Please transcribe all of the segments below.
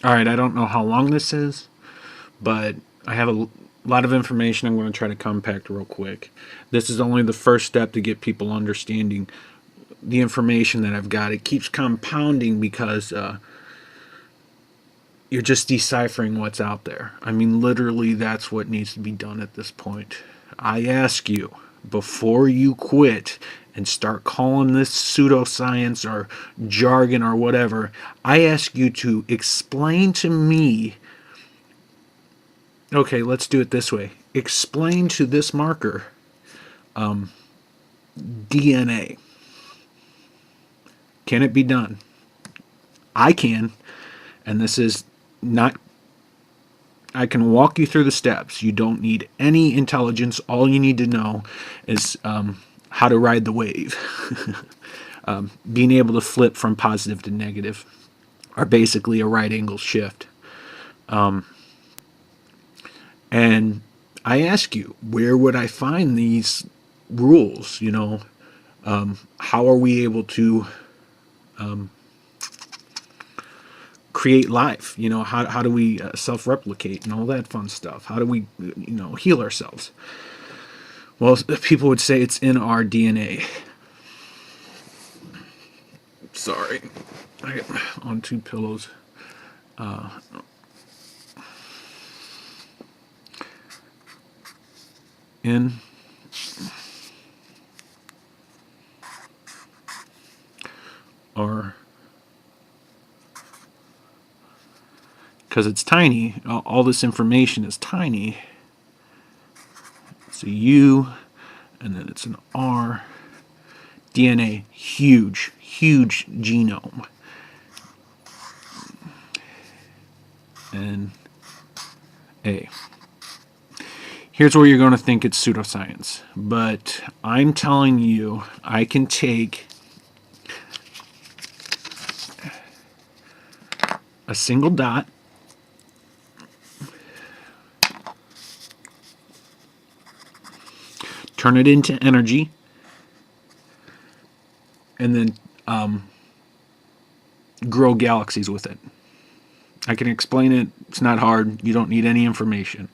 All right, I don't know how long this is, but I have a lot of information I'm going to try to compact real quick. This is only the first step to get people understanding the information that I've got. It keeps compounding because you're just deciphering what's out there. I mean, literally, that's what needs to be done at this point. I ask you, before you quit and start calling this pseudoscience or jargon or whatever, I ask you to explain to me. Okay, let's do it this way. Explain to this marker DNA. Can it be done? I can, and this is not. I can walk you through the steps. You don't need any intelligence. All you need to know is how to ride the wave. Being able to flip from positive to negative are basically a right angle shift. And I ask you, where would I find these rules? You know, how are we able to create life? You know, how do we self-replicate and all that fun stuff? How do we, heal ourselves? Well, people would say it's in our DNA. Sorry, I got on two pillows. In our, because it's tiny, all this information is tiny. It's a U, and then it's an R. DNA, huge, huge genome. And A. Here's where you're going to think it's pseudoscience, but I'm telling you, I can take a single dot, turn it into energy, and then grow galaxies with it. I can explain it. It's not hard. You don't need any information.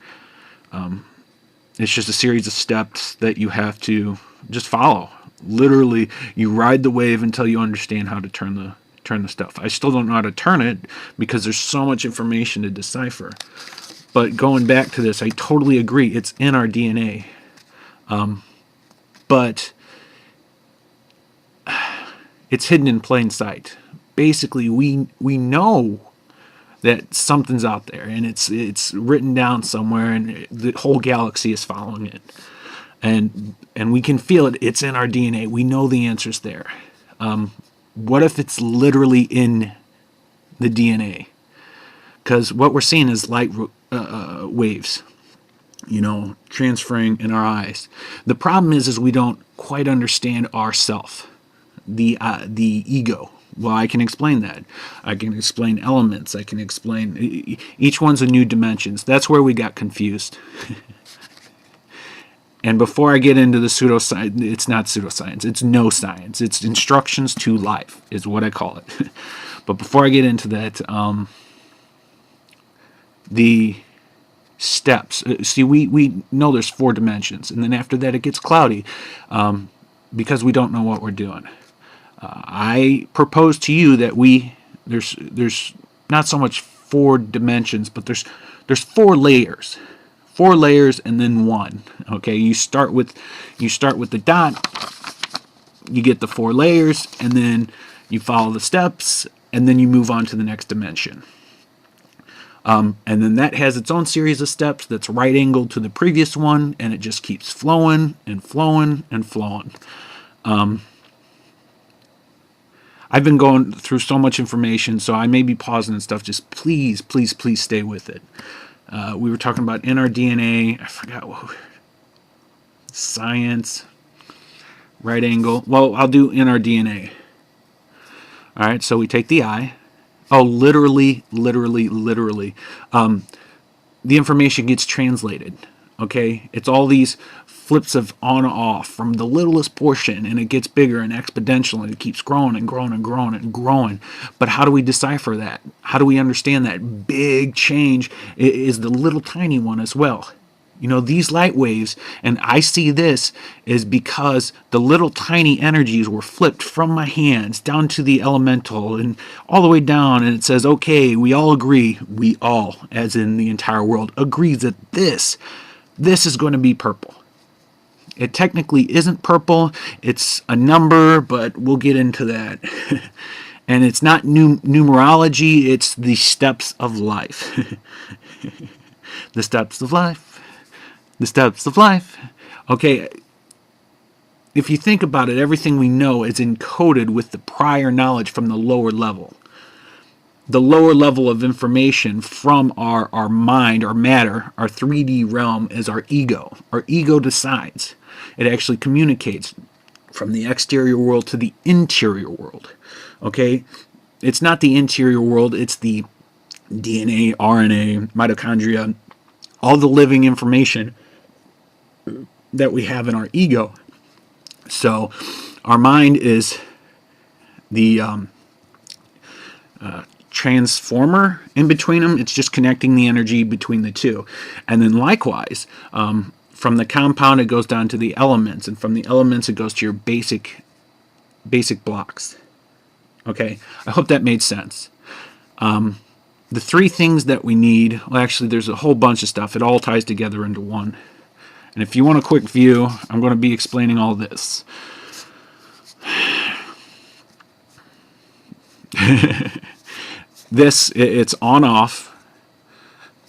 It's just a series of steps that you have to just follow. Literally, you ride the wave until you understand how to turn the stuff. I still don't know how to turn it because there's so much information to decipher. But going back to this, I totally agree. It's in our DNA. But it's hidden in plain sight. Basically, we know that something's out there, and it's written down somewhere, and the whole galaxy is following it, and we can feel it. It's in our DNA. We know the answer's there. What if it's literally in the DNA? Because what we're seeing is light waves, transferring in our eyes. The problem is we don't quite understand ourself, the ego. Well, I can explain that. I can explain elements. I can explain each one's a new dimensions. That's where we got confused. And before I get into the pseudoscience, it's not pseudoscience. It's no science. It's instructions to life is what I call it. But before I get into that, the steps. See, we know there's 4 dimensions, and then after that it gets cloudy because we don't know what we're doing. I propose to you that there's not so much 4 dimensions, but there's 4 layers. 4 layers and then 1. Okay, you start with the dot, you get the 4 layers, and then you follow the steps, and then you move on to the next dimension. And then that has its own series of steps that's right angled to the previous one, and it just keeps flowing and flowing and flowing. I've been going through so much information, so I may be pausing and stuff. Just please, please, please stay with it. We were talking about in our DNA. I forgot what. Science. Right angle. Well, I'll do in our DNA. All right, so we take the I. Oh, literally. The information gets translated. Okay, it's all these flips of on off from the littlest portion, and it gets bigger and exponential, and it keeps growing and growing and growing and growing. But how do we decipher that? How do we understand that big change is the little tiny one as well? You know, these light waves, and I see this is because the little tiny energies were flipped from my hands down to the elemental and all the way down, and it says, okay, we all agree, we all, as in the entire world, agrees that this is going to be purple. It technically isn't purple, it's a number, but we'll get into that. And it's not numerology, it's the steps of life. The steps of life. The steps of life. Okay, if you think about it, everything we know is encoded with the prior knowledge from the lower level. The lower level of information from our mind, our matter, our 3D realm is our ego. Our ego decides. It actually communicates from the exterior world to the interior world. Okay? It's not the interior world, it's the DNA, RNA, mitochondria, all the living information that we have in our ego. So our mind is the transformer in between them. It's just connecting the energy between the two. And then likewise, from the compound it goes down to the elements, and from the elements it goes to your basic blocks. Okay, I hope that made sense. The three things that we need, well, actually there's a whole bunch of stuff. It all ties together into one. And if you want a quick view, I'm going to be explaining all this. It's on off,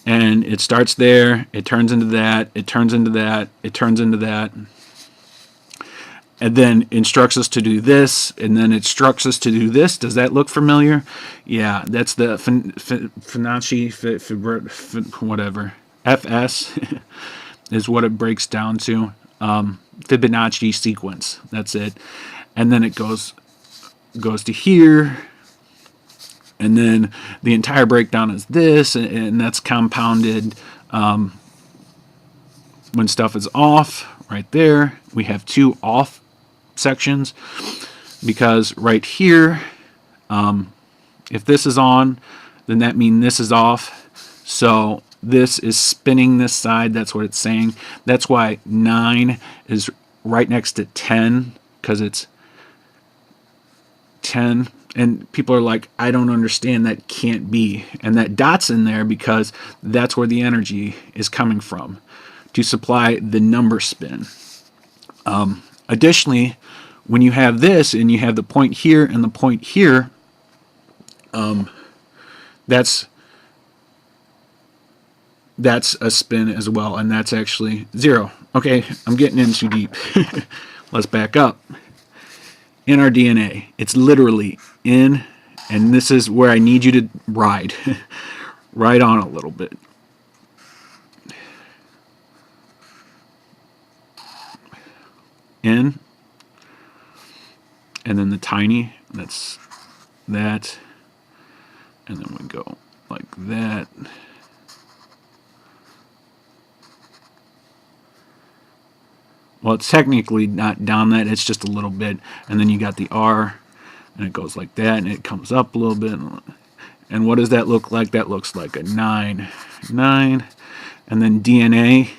and it starts there, it turns into that, it turns into that, it turns into that, and then instructs us to do this, and then it instructs us to do this. Does that look familiar? Yeah, that's the Fibonacci, whatever, FS. Is what it breaks down to. Fibonacci sequence. That's it. And then it goes to here, and then the entire breakdown is this, and that's compounded when stuff is off. Right there, we have two off sections, because right here, if this is on, then that means this is off. So this is spinning this side. That's what it's saying. That's why 9 is right next to 10, because it's 10. And people are like, I don't understand, that can't be. And that dot's in there because that's where the energy is coming from to supply the number spin. Additionally, when you have this and you have the point here and the point here, that's a spin as well, and that's actually 0. Okay, I'm getting in too deep. Let's back up. In our DNA, it's literally in, and this is where I need you to ride. Ride on a little bit. In, and then the tiny, that's that, and then we go like that. Well, it's technically not down that, it's just a little bit. And then you got the R, and it goes like that, and it comes up a little bit. And what does that look like? That looks like a 9. 9. And then DNA,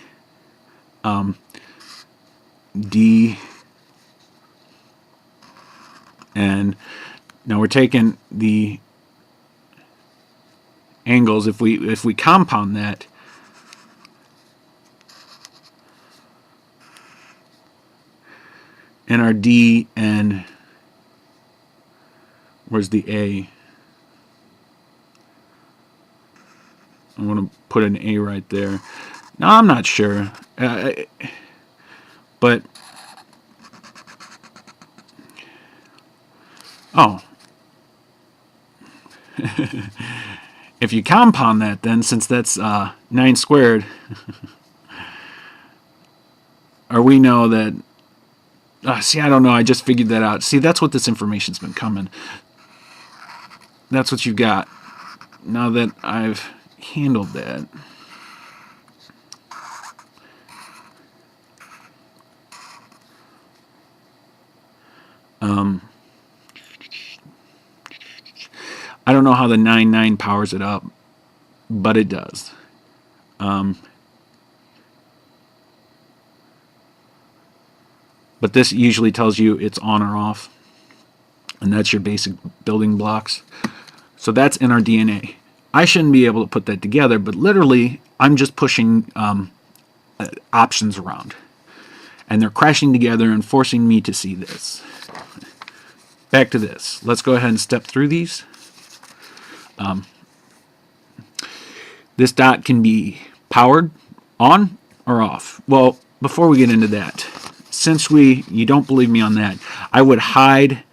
D. And now we're taking the angles. If we compound that, and our D, and where's the A? I'm going to put an A right there. No, I'm not sure. But, oh. If you compound that, then, since that's 9 squared, or we know that, see, I don't know, I just figured that out. See, that's what this information's been coming. That's what you've got. Now that I've handled that, I don't know how the 9 powers it up, but it does. But this usually tells you it's on or off, and that's your basic building blocks. So that's in our DNA. I shouldn't be able to put that together, but literally, I'm just pushing options around, and they're crashing together and forcing me to see this. Back to this. Let's go ahead and step through these. This dot can be powered on or off. Well, before we get into that, since you don't believe me on that, I would hide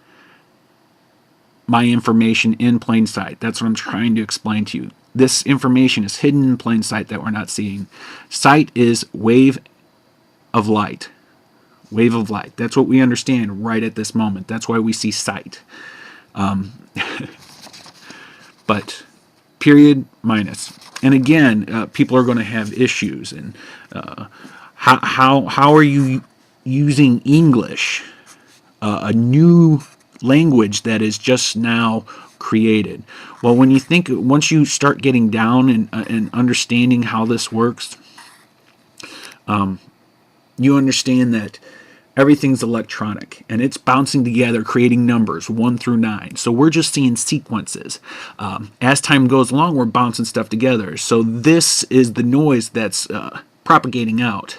my information in plain sight. That's what I'm trying to explain to you. This information is hidden in plain sight that we're not seeing. Sight is wave of light. Wave of light. That's what we understand right at this moment. That's why we see sight. But period, minus. And again, people are going to have issues. And how are you using English, a new language that is just now created? Well, when you think, once you start getting down and understanding how this works, you understand that everything's electronic and it's bouncing together, creating numbers 1 through 9. So we're just seeing sequences. As time goes along, we're bouncing stuff together. So this is the noise that's propagating out.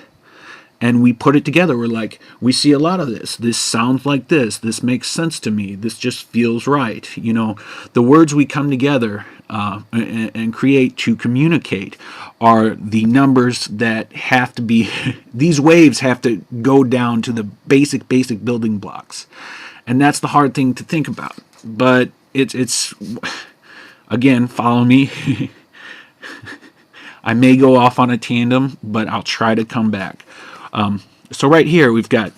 And we put it together. We're like, we see a lot of this. This sounds like this. This makes sense to me. This just feels right. You know, the words we come together and create to communicate are the numbers that have to be, these waves have to go down to the basic building blocks. And that's the hard thing to think about. But it's again, follow me. I may go off on a tandem, but I'll try to come back. So right here we've got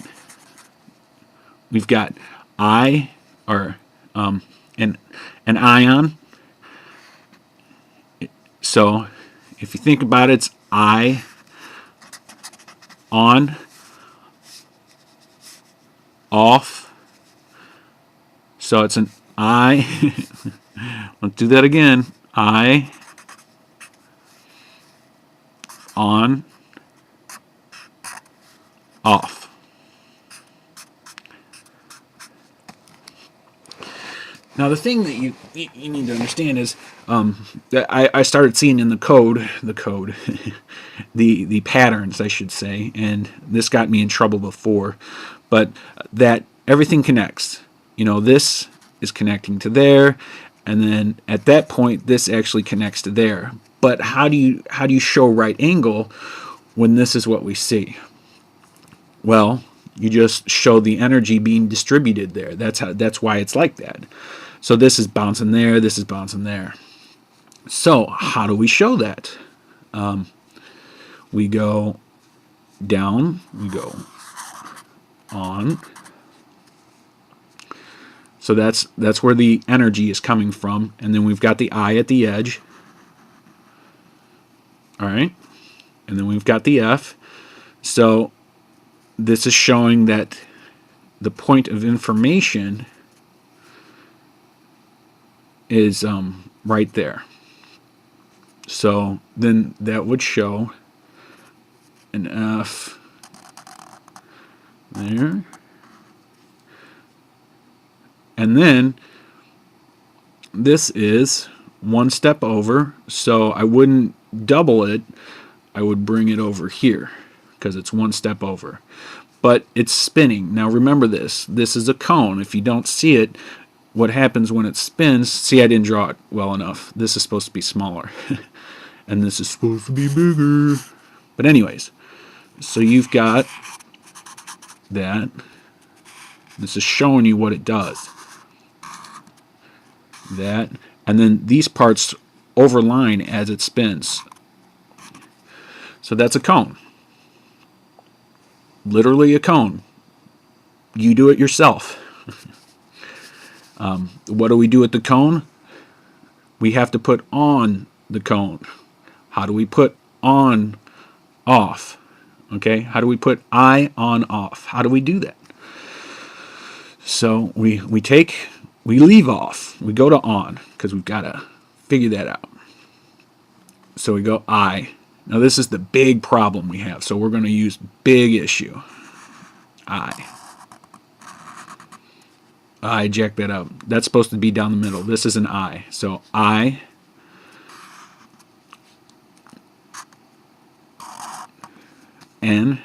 I, or an ion. So if you think about it, it's I, on, off. So it's an I. Let's do that again. I, on, off. Now the thing that you need to understand is that I started seeing in the code, the patterns, I should say, and this got me in trouble before, but that everything connects. You know, this is connecting to there, and then at that point this actually connects to there. But how do you show right angle when this is what we see? Well, you just show the energy being distributed there. That's why it's like that. So this is bouncing there, this is bouncing there. So how do we show that? We go down, we go on. So that's where the energy is coming from, and then we've got the I at the edge. All right, and then we've got the F. So this is showing that the point of information is right there. So then that would show an F there. And then this is one step over, so I wouldn't double it, I would bring it over here because it's one step over. But it's spinning. Now remember this is a cone. If you don't see it, what happens when it spins, see, I didn't draw it well enough. This is supposed to be smaller. And this is supposed to be bigger. But anyways, so you've got that. This is showing you what it does. That. And then these parts overline as it spins. So that's a cone. Literally a cone. You do it yourself. What do we do with the cone? We have to put on the cone. How do we put on, off? Okay, how do we put I on, off? How do we do that? So we leave off. We go to on because we've got to figure that out. So we go I. Now this is the big problem we have. So we're going to use big issue. I jack that up. That's supposed to be down the middle. This is an I. So I N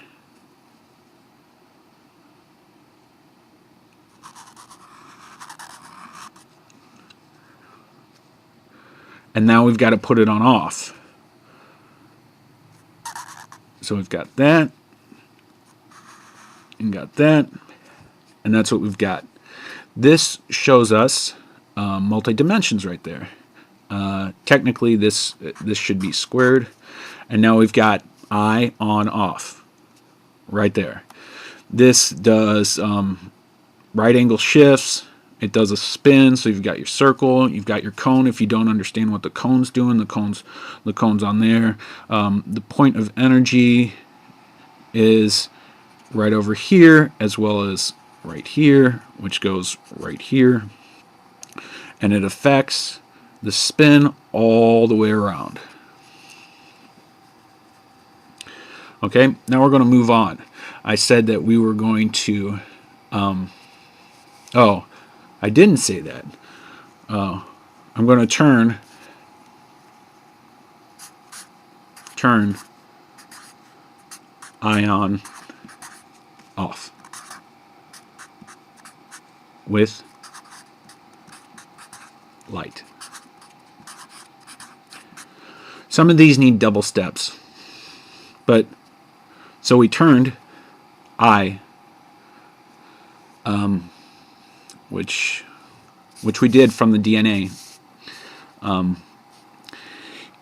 and now we've got to put it on off. So we've got that and got that, and that's what we've got. This shows us multi-dimensions right there. Technically this should be squared, and now we've got I on off right there. This does right angle shifts. It does a spin, so you've got your circle, you've got your cone. If you don't understand what the cone's doing, the cone's on there. The point of energy is right over here, as well as right here, which goes right here, and it affects the spin all the way around. Okay, now we're going to move on. I said that we were going to oh, I didn't say that. I'm going to turn ion off with light. Some of these need double steps, but so we turned I, which we did from the DNA.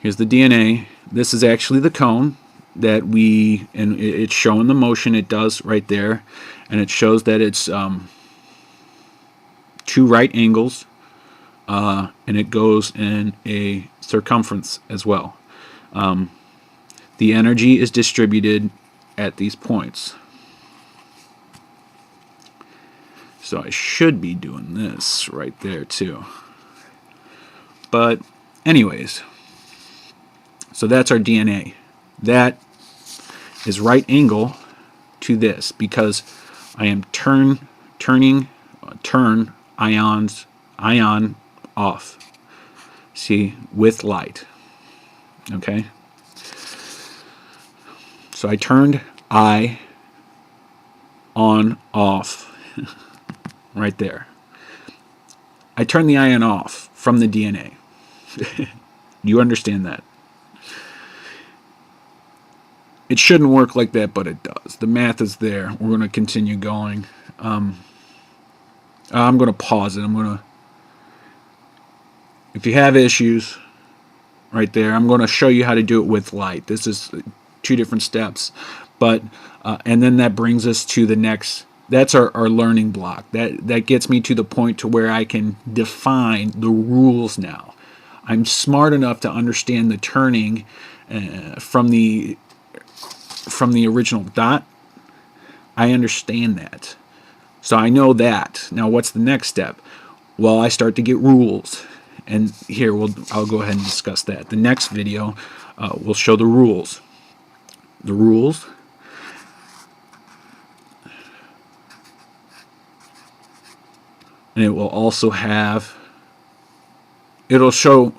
Here's the DNA. This is actually the cone that and it's showing the motion it does right there, and it shows that it's 2 right angles, and it goes in a circumference as well. The energy is distributed at these points. So I should be doing this right there too. But anyways, so that's our DNA. That is right angle to this because I am turn ion off. See, with light. Okay? So I turned I on off right there. I turned the ion off from the DNA. You understand that? It shouldn't work like that, but it does. The math is there. We're going to continue going. I'm going to pause it. If you have issues right there, I'm going to show you how to do it with light. This is 2 different steps. But and then that brings us to the next. That's our learning block. That gets me to the point to where I can define the rules now. I'm smart enough to understand the turning from the original dot. I understand that. So I know that. Now what's the next step? Well, I start to get rules. And here I'll go ahead and discuss that. The next video will show the rules. The rules. And it will also have, it'll show,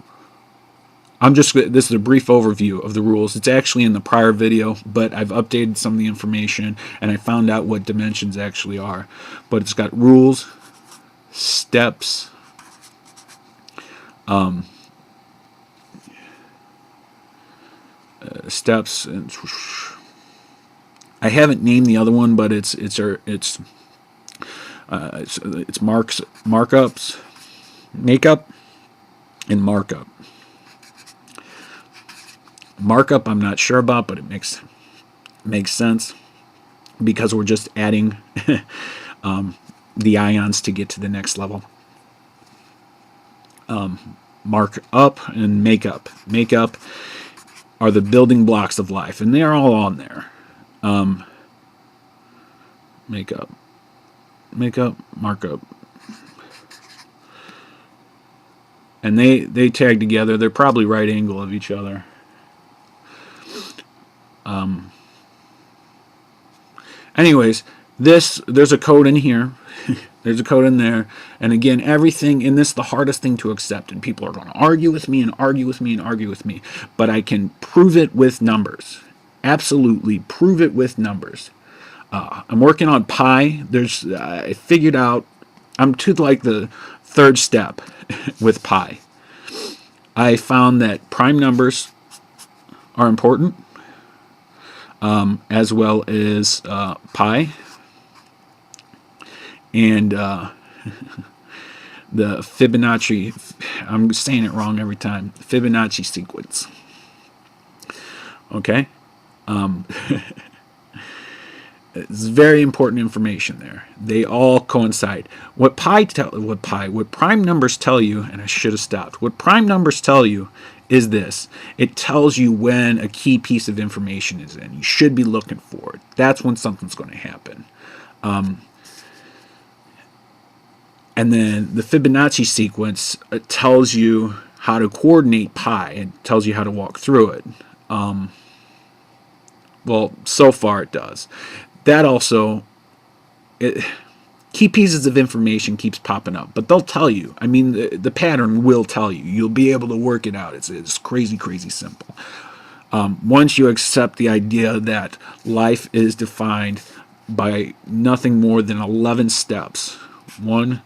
this is a brief overview of the rules. It's actually in the prior video, but I've updated some of the information and I found out what dimensions actually are. But it's got rules, steps, steps, and I haven't named the other one, but it's markups, makeup, and markup. Markup I'm not sure about, but it makes sense because we're just adding the ions to get to the next level. Mark up and make up. Make up are the building blocks of life, and they are all on there. Make up. makeup, markup. And they tag together. They're probably right angle of each other. Anyways, there's a code in here. There's a code in there. And again, everything in this, the hardest thing to accept. And people are going to argue with me and argue with me and argue with me. But I can prove it with numbers. Absolutely prove it with numbers. I'm working on pi. I figured out, I'm to like the third step with pi. I found that prime numbers are important, as well as pi. And the Fibonacci, I'm saying it wrong every time, Fibonacci sequence. Okay? It's very important information there. They all coincide. What prime numbers tell you, and I should have stopped. What prime numbers tell you is this. It tells you when a key piece of information is in. You should be looking for it. That's when something's going to happen. And then the Fibonacci sequence, it tells you how to coordinate pi. It tells you how to walk through it. Well, so far it does. That also, key pieces of information keeps popping up, but they'll tell you. I mean, the pattern will tell you. You'll be able to work it out. It's crazy, crazy simple. Once you accept the idea that life is defined by nothing more than 11 steps, 1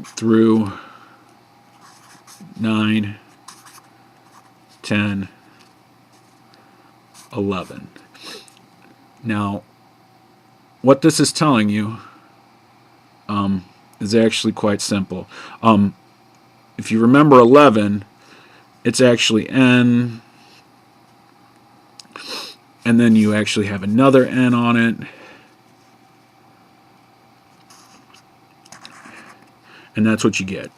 through 9, 10, 11. Now, what this is telling you is actually quite simple. If you remember 11, it's actually n, and then you actually have another n on it, and that's what you get.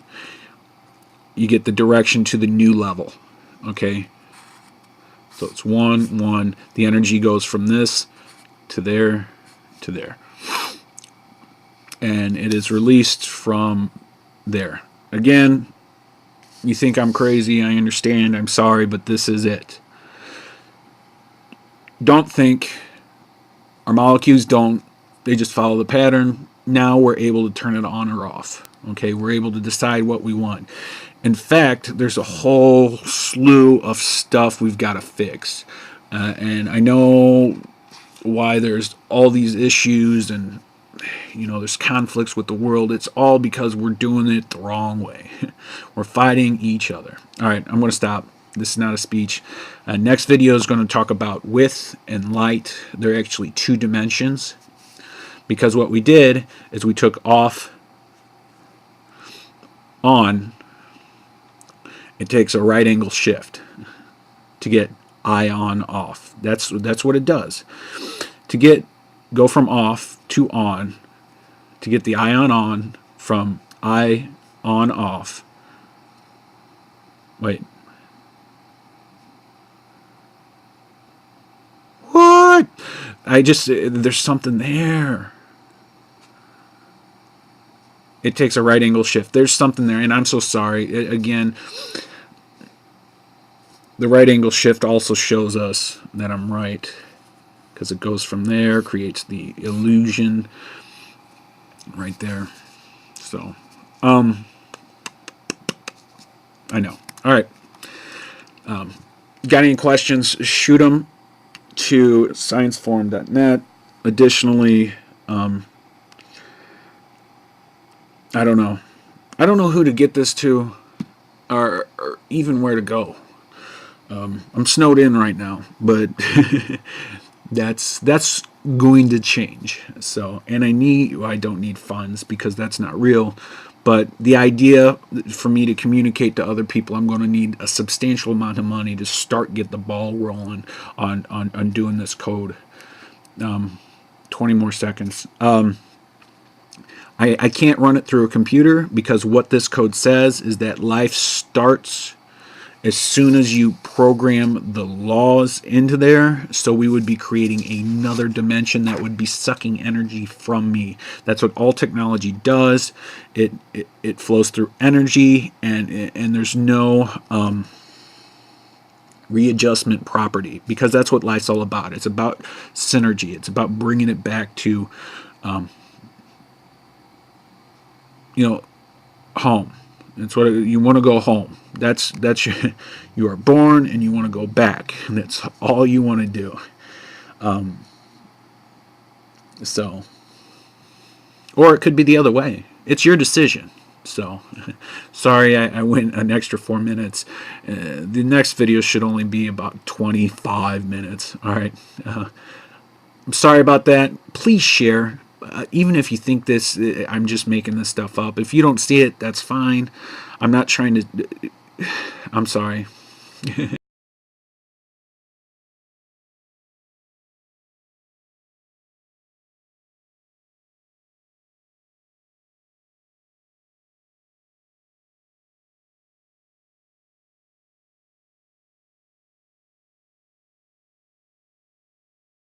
You get the direction to the new level. Okay? So it's 1, 1. The energy goes from this to there to there. And it is released from there. Again, you think I'm crazy, I understand, I'm sorry, but this is it. Don't think our molecules don't, they just follow the pattern. Now we're able to turn it on or off. Okay, we're able to decide what we want. In fact, there's a whole slew of stuff we've got to fix. And I know why there's all these issues and there's conflicts with the world. It's all because we're doing it the wrong way. We're fighting each other. All right, I'm going to stop. This is not a speech. Next video is going to talk about width and light. They're actually 2 dimensions. Because what we did is we took off, on. It takes a right angle shift to get ION off. That's what it does. To go from off to on, to get the ion on from I on off. Wait. What? There's something there. It takes a right angle shift. There's something there, and I'm so sorry. Again, the right angle shift also shows us that I'm right, because it goes from there, creates the illusion right there. So, I know. All right. Got any questions? Shoot them to scienceforum.net. Additionally, I don't know. I don't know who to get this to, or even where to go. I'm snowed in right now, but that's going to change. So, and I don't need funds because that's not real. But the idea for me to communicate to other people, I'm going to need a substantial amount of money to get the ball rolling on doing this code. 20 more seconds. I can't run it through a computer because what this code says is that life starts as soon as you program the laws into there. So we would be creating another dimension that would be sucking energy from me. That's what all technology does. It flows through energy, and there's no readjustment property, because that's what life's all about. It's about synergy. It's about bringing it back to home. That's what you want to go home. That's you are born and you want to go back. And that's all you want to do. So, or it could be the other way. It's your decision. So, sorry I went an extra 4 minutes. The next video should only be about 25 minutes. All right. I'm sorry about that. Please share. Even if you think this, I'm just making this stuff up. If you don't see it, that's fine. I'm not trying to. I'm sorry.